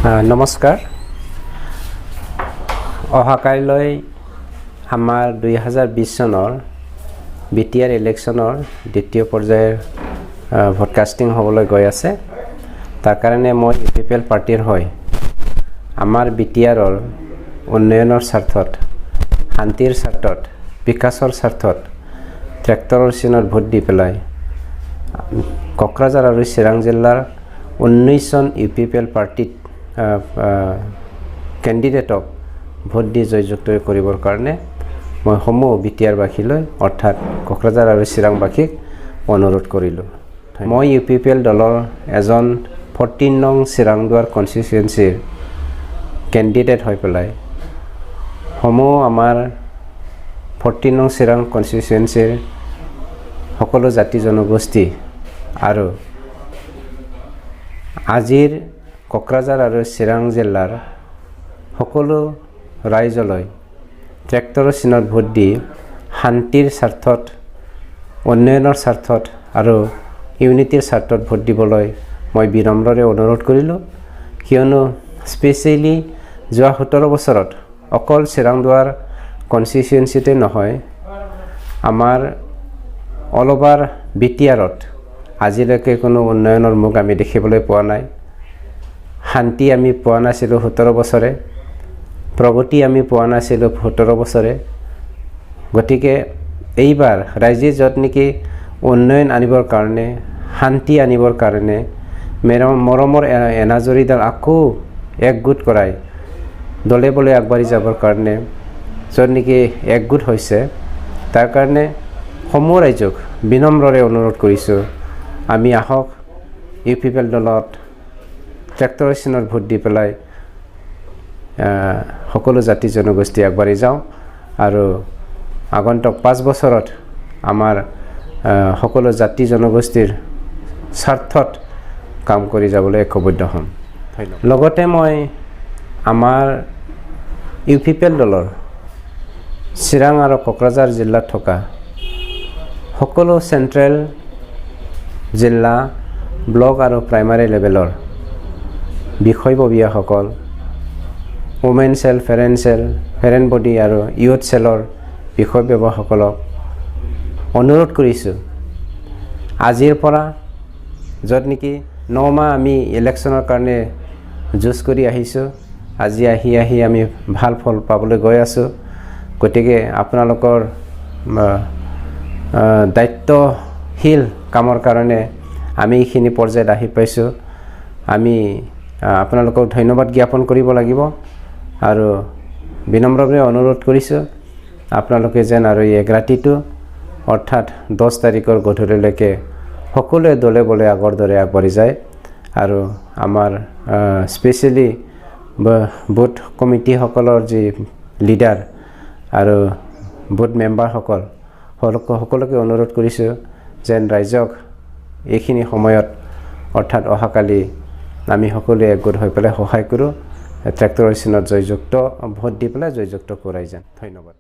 নমস্কাৰ অহাকাইলৈ আমাৰ 2020 চনৰ বিটিআৰ ইলেকশ্যনৰ দ্বিতীয় পৰ্যায়ৰ ভোটকাষ্টিং হ'বলৈ গৈ আছে। তাৰ কাৰণে মই ইউপিপিএল পাৰ্টিৰ হৈ আমাৰ বিটিআৰৰ উন্নয়নৰ স্বাৰ্থত, শান্তিৰ স্বাৰ্থত, বিকাশৰ স্বাৰ্থত ট্ৰেক্টৰৰ চিনত ভোট দি পেলাই কোকৰাঝাৰ আৰু চিৰাং জিলাৰ 19জন ইউপিপিএল পাৰ্টিত কেণ্ডিডেটক ভোট দি জয়যুক্ত কৰিবৰ কাৰণে মই সমূহ বিটিআৰবাসীলৈ অৰ্থাৎ কোকৰাঝাৰ আৰু চিৰাংবাসীক অনুৰোধ কৰিলোঁ। মই ইউপিপিএল দলৰ এজন 14 নং চিৰাংদুৱাৰ কনষ্টিটুৱেঞ্চিৰ কেণ্ডিডেট হৈ পেলাই সমূহ আমাৰ 14 নং চিৰাং কনষ্টিটুৱেঞ্চিৰ সকলো জাতি জনগোষ্ঠী আৰু আজিৰ কোকৰাঝাৰ আৰু চিৰাং জিলাৰ সকলো ৰাইজলৈ ট্ৰেক্টৰৰ চিনত ভোট দি শান্তিৰ স্বাৰ্থত, উন্নয়নৰ স্বাৰ্থত আৰু ইউনিটিৰ স্বাৰ্থত ভোট দিবলৈ মই বিনম্ৰৰে অনুৰোধ কৰিলোঁ। কিয়নো স্পেচিয়েলি যোৱা 17 বছৰত অকল চিৰাংদুৱাৰ কনষ্টিটুৱেঞ্চিতে নহয়, আমাৰ অল অভাৰ বিটিআৰত আজিলৈকে কোনো উন্নয়নৰ মুখ আমি দেখিবলৈ পোৱা নাই। শান্তি আমি পোৱা নাছিলোঁ 17 বছৰে, প্ৰগতি আমি পোৱা নাছিলোঁ 17 বছৰে। গতিকে এইবাৰ ৰাইজে য'ত নেকি উন্নয়ন আনিবৰ কাৰণে, শান্তি আনিবৰ কাৰণে মৰমৰ এনাজৰীডাল আকৌ একগোট কৰাই দলে বলে আগবাঢ়ি যাবৰ কাৰণে য'ত নেকি একগোট হৈছে, তাৰ কাৰণে সমূহ ৰাইজক বিনম্ৰৰে অনুৰোধ কৰিছোঁ, আমি আহক ইউপিপিএল দলত ট্ৰেক্টৰৰ চিনত ভোট দি পেলাই সকলো জাতি জনগোষ্ঠী আগবাঢ়ি যাওঁ আৰু আগন্তুক 5 বছৰত আমাৰ সকলো জাতি জনগোষ্ঠীৰ স্বাৰ্থত কাম কৰি যাবলৈ ঐক্যবদ্ধ হ'ম। লগতে মই আমাৰ ইউপিপিএল দলৰ চিৰাং আৰু কোকৰাঝাৰ জিলাত থকা সকলো চেণ্ট্ৰেল জিলা, ব্লক আৰু প্ৰাইমাৰী লেভেলৰ বিষয়ববীয়াসকল, ওমেন চেল, ফেৰেন বডি আৰু ইউথ চেলৰ বিষয়ববীয়াসকলক অনুৰোধ কৰিছোঁ, আজিৰ পৰা য'ত নেকি 9 মাহ আমি ইলেকশ্যনৰ কাৰণে যুঁজ কৰি আহিছোঁ, আজি আহি আমি ভাল ফল পাবলৈ গৈ আছোঁ। গতিকে আপোনালোকৰ দায়িত্বশীল কামৰ কাৰণে আমি এইখিনি পৰ্যায়ত আহি পাইছোঁ। আমি আপোনালোকক ধন্যবাদ জ্ঞাপন কৰিব লাগিব আৰু বিনম্ৰভাৱে অনুৰোধ কৰিছোঁ আপোনালোকে যেন আৰু এই 1 ৰাতিটো অৰ্থাৎ 10 তাৰিখৰ গধূলিলৈকে সকলোৱে দলে বলে আগৰ দৰে আগবাঢ়ি যায় আৰু আমাৰ স্পেচিয়েলি বুথ কমিটিসকলৰ যি লিডাৰ আৰু বুথ মেম্বাৰসকল সকলোকে অনুৰোধ কৰিছোঁ যেন ৰাইজক এইখিনি সময়ত অৰ্থাৎ অহাকালি আমি সকলোৱে একগোট হৈ পেলাই সহায় কৰোঁ, ট্ৰেক্টৰৰ চিনত জয়যুক্ত ভোট দি পেলাই জয়যুক্ত কৰাই যাম। ধন্যবাদ।